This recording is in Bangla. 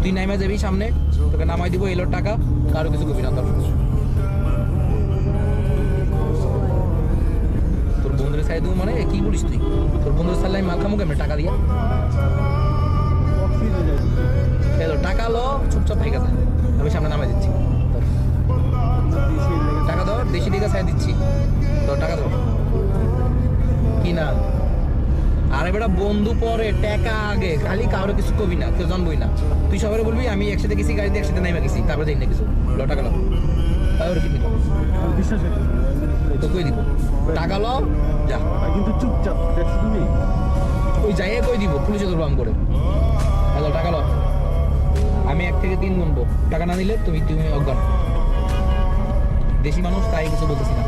তুই নাইমা যাবি সামনে, তোকে নামাই দিব এলো টাকা, কারো কিছু কবি না। তোর বন্ধুরে চাই দেবো মানে কি বলিস তুই? তোর বন্ধুর সাল্লাই মাল খামো কেমন টাকা দিয়া? এলো টাকা লো, চুপচাপ হয়ে গেছে, আমি সামনে নামাই দিচ্ছি। টাকা ধর, দেশি দিকে চাই দিচ্ছি, তোর টাকা ধর। কি না আরে বেটা, বন্ধু পরে টাকা আগে, খালি কারো কিছু কবি না, কেউ জানবই না। তুই সবাই বলবি আমি একসাথে গেছি, গাড়িতে একসাথে নাইমা গেছি, তারপরে দেখ না কিছু ল টাকা লো। ওর কি বিশ্বাস তো কই দিব টাকা লো যা, কিন্তু চুপচাপ দেখছো তুমি, ওই যাই কই দিব, পুলিশে ধরবো আম করে। হ্যালো টাকা লো, আমি 1 থেকে 3 গুনবো, টাকা না নিলে তুমি তুমি অজ্ঞান। দেশি মানুষ তাই কিছু বলতেছি না।